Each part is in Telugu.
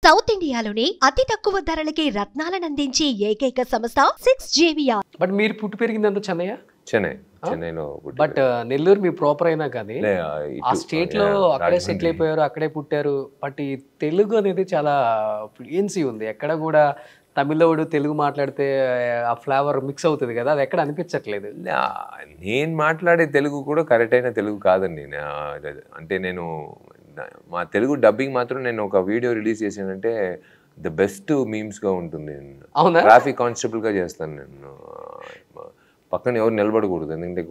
సౌత్ ఇండియాలోనే అతి తక్కువ ధరలకి రత్నాలనందించే ఏకైక సంస్థ 6JVR. బట్ మీరు పుట్టి పెరిగిందంతా చెన్నయ్య? చెన్నైలో బట్ నెల్లూరు మీ ప్రాపర్ అయినా కానీ ఆ స్టేట్ లో అక్కడే సెటిల్ అయిపోయారు, అక్కడే పుట్టారు. బట్ ఈ తెలుగు అనేది చాలా ఫ్లూయెన్సీ ఉంది. ఎక్కడ కూడా తమిళోడు తెలుగు మాట్లాడితే ఆ ఫ్లేవర్ మిక్స్ అవుతుంది కదా, అది ఎక్కడ అనిపించట్లేదు. నేను మాట్లాడే తెలుగు కూడా కరెక్ట్ అయిన తెలుగు కాదండి. అంటే నేను మా తెలుగు డబ్బింగ్ మాత్రం నేను ఒక వీడియో రిలీజ్ చేశానంటే ద బెస్ట్ మీమ్స్గా ఉంటుంది. ట్రాఫిక్ కానిస్టేబుల్గా చేస్తాను నేను. పక్కన ఎవరు నిలబడకూడదు, ఎందుకంటే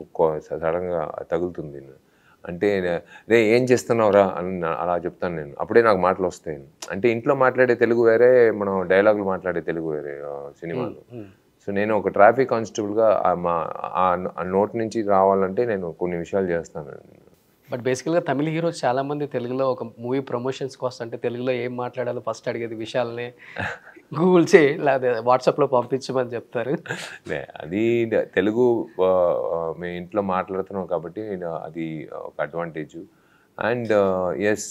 సడన్గా తగులుతుంది. అంటే రే ఏం చేస్తున్నావురా అని అలా చెప్తాను నేను. అప్పుడే నాకు మాటలు వస్తాయి. అంటే ఇంట్లో మాట్లాడే తెలుగు వేరే, మనం డైలాగులు మాట్లాడే తెలుగు వేరే సినిమాలు. సో నేను ఒక ట్రాఫిక్ కానిస్టేబుల్గా ఆ నోట్ నుంచి రావాలంటే నేను కొన్ని విషయాలు చేస్తాను. బట్ బేసికల్గా తమిళ హీరోస్ చాలామంది తెలుగులో ఒక మూవీ ప్రమోషన్స్కి వస్తుంటే తెలుగులో ఏం మాట్లాడాలో ఫస్ట్ అడిగేది విషయాలని గూగుల్ చేయి లేదా వాట్సాప్లో పంపించమని చెప్తారు. అది తెలుగు మేము ఇంట్లో మాట్లాడుతున్నాం కాబట్టి అది ఒక అడ్వాంటేజ్. అండ్ ఎస్,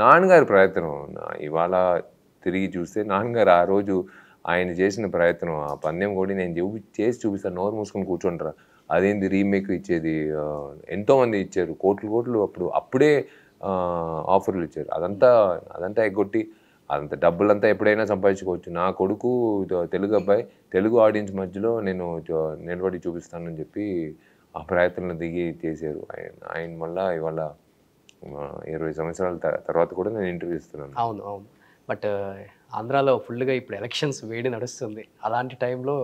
నాన్నగారి ప్రయత్నం ఇవాళ తిరిగి చూస్తే నాన్నగారు ఆ రోజు ఆయన చేసిన ప్రయత్నం, ఆ పందెం కూడా నేను చేసి చూపిస్తాను, నోరు మూసుకొని కూర్చుంటారా, అదేంది రీమేక్ ఇచ్చేది, ఎంతోమంది ఇచ్చారు, కోట్లు అప్పుడే ఆఫర్లు ఇచ్చారు. అదంతా ఎగ్గొట్టి అదంతా డబ్బులంతా ఎప్పుడైనా సంపాదించుకోవచ్చు. నా కొడుకు తెలుగు అబ్బాయి, తెలుగు ఆడియన్స్ మధ్యలో నేను నిలబడి చూపిస్తానని చెప్పి ఆ ప్రయత్నంలో దిగి చేశారు ఆయన వల్ల ఇవాళ 20 సంవత్సరాల తర్వాత కూడా నేను ఇంటర్వ్యూ ఇస్తున్నాను. అవును. బట్ ఆంధ్రాలో ఫుల్గా ఇప్పుడు ఎలక్షన్స్ వేడి నడుస్తుంది. అలాంటి టైంలో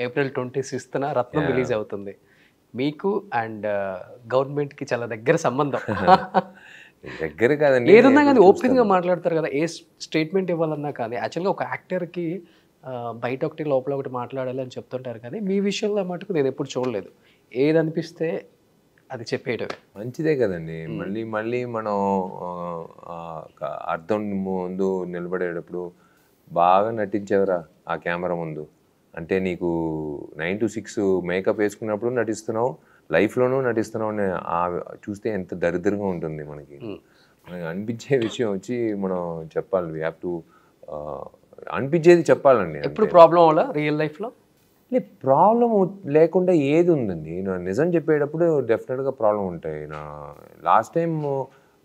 April 26న రత్నం రిలీజ్ అవుతుంది. మీకు అండ్ గవర్నమెంట్కి చాలా దగ్గర సంబంధం. దగ్గర కాదండి, ఏదన్నా కానీ ఓపెన్గా మాట్లాడతారు కదా, ఏ స్టేట్మెంట్ ఇవ్వాలన్నా కానీ. యాక్చువల్గా ఒక యాక్టర్కి బయట ఒకటి లోపల ఒకటి మాట్లాడాలి అని చెప్తుంటారు, కానీ మీ విషయంలో మటుకు నేను ఎప్పుడు చూడలేదు. ఏది అనిపిస్తే అది చెప్పేయటమే మంచిదే కదండి. మళ్ళీ మనం అర్థం ముందు నిలబడేటప్పుడు బాగా నటించేవరా ఆ కెమెరా ముందు. అంటే నీకు 9 to 6 మేకప్ వేసుకున్నప్పుడు నటిస్తున్నావు, లైఫ్లోనూ నటిస్తున్నావు అని చూస్తే ఎంత దరిద్రంగా ఉంటుంది. మనకి అనిపించే విషయం వచ్చి మనం చెప్పాలి. వీ హ్యావ్ టు అనిపించేది చెప్పాలండి. ఎప్పుడు ప్రాబ్లం వల్ల రియల్ లైఫ్లో ప్రాబ్లం లేకుండా ఏది ఉందండి. నిజం చెప్పేటప్పుడు డెఫినెట్గా ప్రాబ్లం ఉంటాయి. లాస్ట్ టైం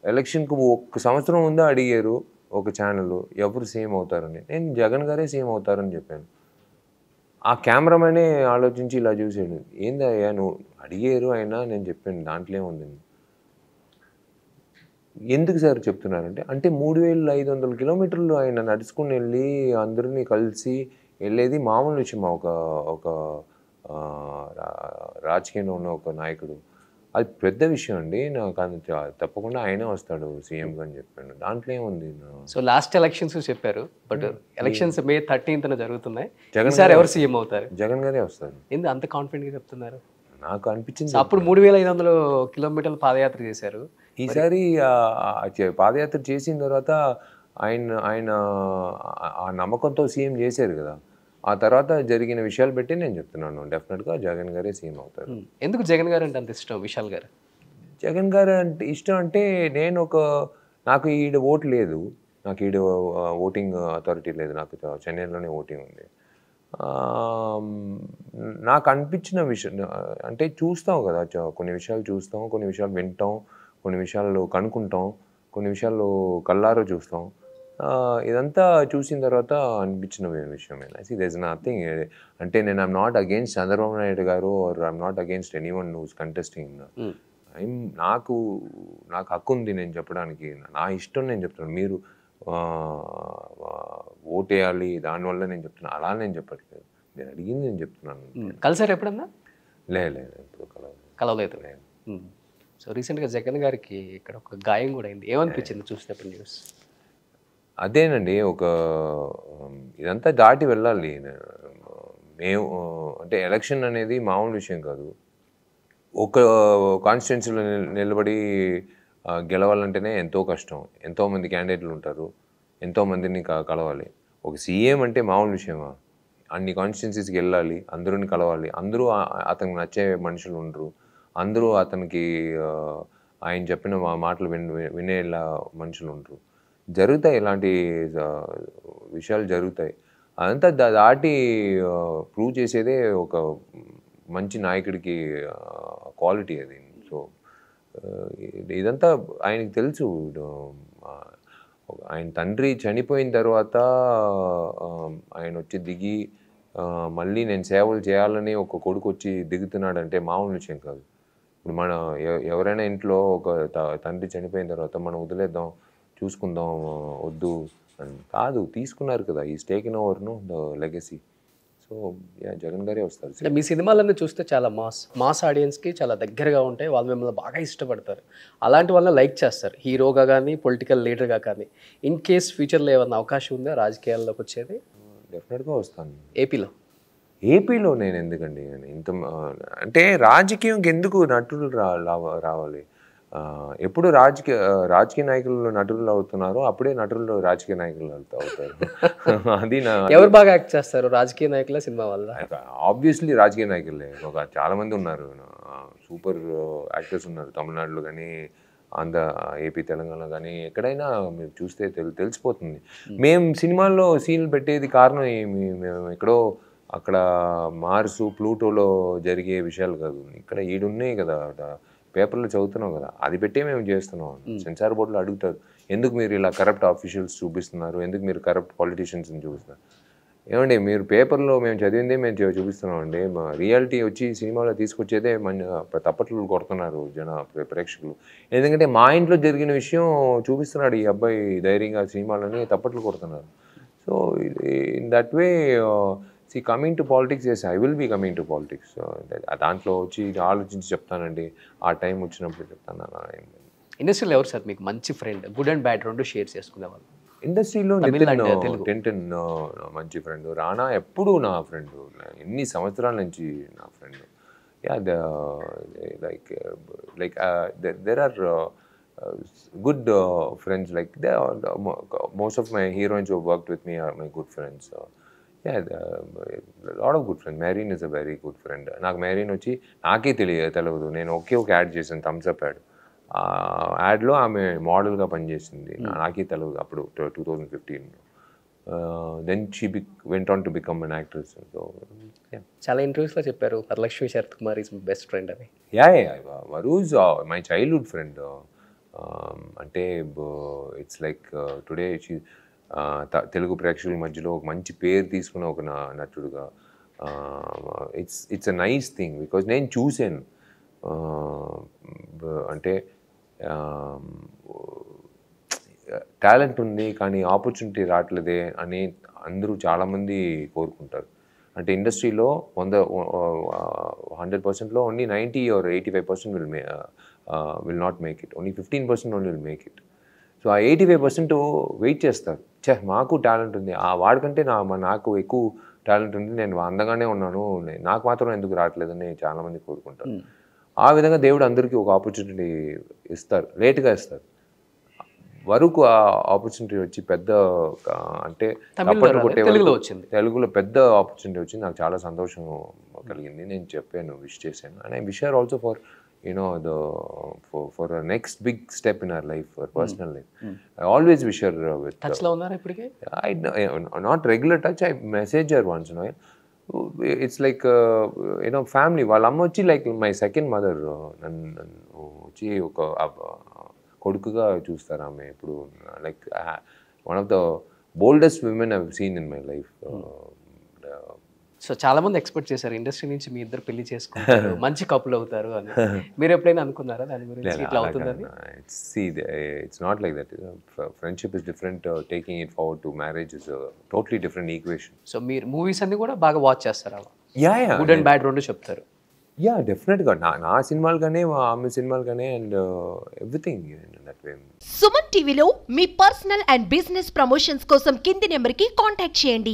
ఎలక్షన్కు 1 సంవత్సరం ముందే అడిగారు ఒక ఛానల్ ఎవరు సీఎం అవుతారని. నేను జగన్ గారే సీఎం అవుతారని చెప్పాను. ఆ కెమెరామెనే ఆలోచించి ఇలా చూసాడు, ఏందయ్యా నువ్వు అడిగారు అయినా నేను చెప్పాను దాంట్లో ఏముందండి. ఎందుకు సార్ చెప్తున్నారంటే, అంటే 3500 కిలోమీటర్లు ఆయన నడుచుకుని వెళ్ళి అందరినీ కలిసి వెళ్ళేది మామూలు విషయం. ఒక రాజకీయంలో ఉన్న ఒక నాయకుడు, అది పెద్ద విషయం అండి. నాకు అది తప్పకుండా ఆయనే వస్తాడు సీఎంగా అని చెప్పాను. దాంట్లో ఏముంది. సో లాస్ట్ ఎలక్షన్స్ చెప్పారు, బట్ ఎలక్షన్స్ May 13న జరుగుతున్నాయి. ఈసారి ఎవరు సీఎం అవుతారు? జగన్ గారే వస్తారు. ఎందుకు అంత కాన్ఫిడెంట్గా చెప్తున్నారు? నాకు అనిపించింది. అప్పుడు 3500 కిలోమీటర్లు పాదయాత్ర చేశారు. ఈసారి పాదయాత్ర చేసిన తర్వాత ఆయన ఆ నమ్మకంతో సీఎం చేశారు కదా. ఆ తర్వాత జరిగిన విషయాలు బట్టి నేను చెప్తున్నాను, డెఫినెట్గా జగన్ గారే సీఎం అవుతారు. ఎందుకు జగన్ గారు అంటే అంత ఇష్టం విశాల్ గారు? జగన్ గారు అంటే ఇష్టం అంటే నాకు ఈడ ఓటు లేదు, నాకు ఈడ ఓటింగ్ అథారిటీ లేదు, నాకు చెన్నైలోనే ఓటింగ్ ఉంది. నాకు అనిపించిన విషయం అంటే చూస్తాం కదా, కొన్ని విషయాలు చూస్తాం, కొన్ని విషయాలు వింటాం, కొన్ని విషయాలు కనుక్కుంటాం, కొన్ని విషయాలు కళ్ళారో చూస్తాం. ఇదంతా చూసిన తర్వాత అనిపించిన విషయమే. There is nothing. అంటే నేను I'm not against Chandrababu Naidu గారు, or I'm not against anyone who's contesting. నాకు హక్కు ఉంది నేను చెప్పడానికి, నా ఇష్టం నేను చెప్తున్నాను. మీరు ఓటేయాలి దానివల్ల నేను చెప్తున్నాను, అలా నేను చెప్పట్లేదు. నేను అడిగింది నేను చెప్తున్నాను. కలిసారు ఎప్పుడన్నా? లేదు, ఇప్పుడు కలవలేదు. సో రీసెంట్గా జగన్ గారికి ఇక్కడ ఒక గాయం కూడా అయింది. ఏమనిపించింది చూసినప్పుడు న్యూస్? అదేనండి, ఇదంతా దాటి వెళ్ళాలి. అంటే ఎలక్షన్ అనేది మామూలు విషయం కాదు. ఒక కాన్స్టిట్యున్సీలో నిలబడి గెలవాలంటేనే ఎంతో కష్టం. ఎంతోమంది క్యాండిడేట్లు ఉంటారు, ఎంతోమందిని కలవాలి. ఒక సీఎం అంటే మామూలు విషయమా? అన్ని కాన్స్టిట్యున్సీస్కి వెళ్ళాలి, అందరిని కలవాలి. అందరూ అతనికి నచ్చే మనుషులు ఉండరు, అందరూ అతనికి ఆయన చెప్పిన మాటలు వినేలా మనుషులు ఉండరు. జరుగుతాయి, ఇలాంటి విషయాలు జరుగుతాయి. అదంతా దాటి ప్రూవ్ చేసేదే ఒక మంచి నాయకుడికి క్వాలిటీ అది. సో ఇదంతా ఆయనకి తెలుసు. ఆయన తండ్రి చనిపోయిన తర్వాత ఆయన వచ్చి దిగి మళ్ళీ నేను సేవలు చేయాలని ఒక కొడుకు వచ్చి దిగుతున్నాడంటే మామూలు విషయం కాదు. ఇప్పుడు మన ఎవరైనా ఇంట్లో ఒక తండ్రి చనిపోయిన తర్వాత మనం వదిలేద్దాం, చూసుకుందాం, వద్దు అని కాదు, తీసుకున్నారు కదా, ఈ taken over the legacy. So Jagan గారే వస్తారు. మీ సినిమాలన్నీ చూస్తే చాలా మాస్ ఆడియన్స్కి చాలా దగ్గరగా ఉంటాయి, వాళ్ళు మిమ్మల్ని బాగా ఇష్టపడతారు, అలాంటి వాళ్ళని లైక్ చేస్తారు, హీరోగా కానీ పొలిటికల్ లీడర్గా కానీ. ఇన్ కేస్ ఫ్యూచర్లో ఏమన్నా అవకాశం ఉందా రాజకీయాల్లోకి వచ్చేది? డెఫినెట్గా వస్తాను. ఏపీలో నేను ఎందుకండి ఇంత అంటే రాజకీయంకి ఎందుకు నటులు రావాలి? ఎప్పుడు రాజకీయ నాయకులు నటులు అవుతున్నారో అప్పుడే నటులు రాజకీయ నాయకులు అవుతారు. అది ఎవరు బాగా యాక్ట్ చేస్తారు, రాజకీయ నాయకుల సినిమా వల్ల? ఆబ్వియస్లీ రాజకీయ నాయకులే చాలా మంది ఉన్నారు, సూపర్ యాక్టర్స్ ఉన్నారు తమిళనాడులో కానీ, ఆంధ్ర, ఏపీ, తెలంగాణ కానీ ఎక్కడైనా మీరు చూస్తే తెలిసిపోతుంది. మేము సినిమాల్లో సీన్లు పెట్టేది కారణం ఏమి, మేము ఎక్కడో అక్కడ మార్సు ప్లూటోలో జరిగే విషయాలు కాదు, ఇక్కడ ఈడున్నాయి కదా, పేపర్లో చదువుతున్నాం కదా, అది పెట్టే మేము చేస్తున్నాం. సెన్సార్ బోర్డులో అడుగుతారు, ఎందుకు మీరు ఇలా కరప్ట్ ఆఫీషియల్స్ చూపిస్తున్నారు, ఎందుకు మీరు కరప్ట్ పాలిటీషియన్స్ని చూపిస్తున్నారు? ఏమండి మీరు పేపర్లో మేము చదివిందే మేము చూపిస్తున్నాం అండి, రియాలిటీ వచ్చి సినిమాలో తీసుకొచ్చేదే తప్పట్లు కొడుతున్నారు ప్రేక్షకులు. ఎందుకంటే మా ఇంట్లో జరిగిన విషయం చూపిస్తున్నాడు ఈ అబ్బాయి ధైర్యంగా సినిమాలని, తప్పట్లు కొడుతున్నారు. So in that way coming to politics, yes I will be coming to politics. దాంట్లో వచ్చి ఆలోచించి చెప్తానండి, ఆ టైం వచ్చినప్పుడు చెప్తాను. ఇండస్ట్రీలో ఎవరు సార్ మీకు మంచి ఫ్రెండ్, గుడ్ అండ్ బ్యాడ్ రెండు షేర్ చేసుకునే వాళ్ళు? ఇండస్ట్రీలో టెంటన్ మంచి ఫ్రెండ్, రానా ఎప్పుడు నా ఫ్రెండ్, ఎన్ని సంవత్సరాల నుంచి నా friend. Yeah like there are good friends, like most of my heroines who worked with me are my good friends. Lot of good friends. Mehreen is a very good friend. నాకు మెరీన్ వచ్చి నాకే తెలియదు, నేను ఒకే ఒక యాడ్ చేశాను, థమ్స్అప్ యాడ్. ఆ యాడ్లో ఆమె మోడల్గా పనిచేసింది, నాకే తెలియదు అప్పుడు 2015లో. Then she went on to become an actress. So చాలా ఇంటర్వ్యూస్లో చెప్పారు Varalakshmi Sarath Kumar is my best friend అని. Varu is my childhood friend. అంటే it's like today she Telugu ప్రేక్షకుల మధ్యలో ఒక మంచి పేరు తీసుకున్న ఒక నటుడుగా, it's a nice thing. Because నేను చూశాను, అంటే టాలెంట్ ఉంది కానీ ఆపర్చునిటీ రావట్లేదే అని అందరూ చాలామంది కోరుకుంటారు. అంటే ఇండస్ట్రీలో 100%లో only 90 or 85% will not make it, only 15% only will make it. So ఆ 85% వెయిట్ చేస్తారు, మాకు టాలెంట్ ఉంది, ఆ వాడికంటే నాకు ఎక్కువ టాలెంట్ ఉంది, నేను అందంగానే ఉన్నాను, నాకు మాత్రం ఎందుకు రావట్లేదని చాలామంది కోరుకుంటారు. ఆ విధంగా దేవుడు అందరికీ ఒక ఆపర్చునిటీ ఇస్తారు, లేట్గా ఇస్తారు. వరకు ఆ ఆపర్చునిటీ వచ్చి పెద్ద, అంటే తెలుగులో పెద్ద ఆపర్చునిటీ వచ్చి నాకు చాలా సంతోషం కలిగింది. నేను చెప్పాను, విష్ చేశాను. And I wish her also for for a next big step in our life, our personal life. I always wish her with touch lo unnara ippudike? Not regular touch, I message her once in a while. It's like family. Vaalla amma vachi like my second mother. Nannu vachi oka kodukuga choostaru ame ippudu. Like one of the boldest women I've seen in my life. So చాలా మంది ఎక్స్పెక్ట్ చేశారు ఇండస్ట్రీ నుంచి మీ ఇద్దరు పెళ్లి చేసుకుంటారు, మంచి కపుల్ అవుతారు అని. మీరు ఎప్పుడైనా అనుకున్నారా దాని గురించి, ఇట్లా అవుతుందని? It's not like that. Friendship is different. Taking it forward to marriage is a totally different equation. So మీరు మూవీస్ అన్ని కూడా బాగా వాచ్ చేస్తారా? గుడ్ అండ్ బ్యాడ్ రెండు చెప్తారు? డెఫినెట్గా నా సినిమాలు కానీ ఆమె సినిమాలు కానీ and everything that way. Suman టీవీలో మీ పర్సనల్ అండ్ బిజినెస్ ప్రమోషన్స్ కోసం కింది నెంబర్కి కాంటాక్ట్ చేయండి.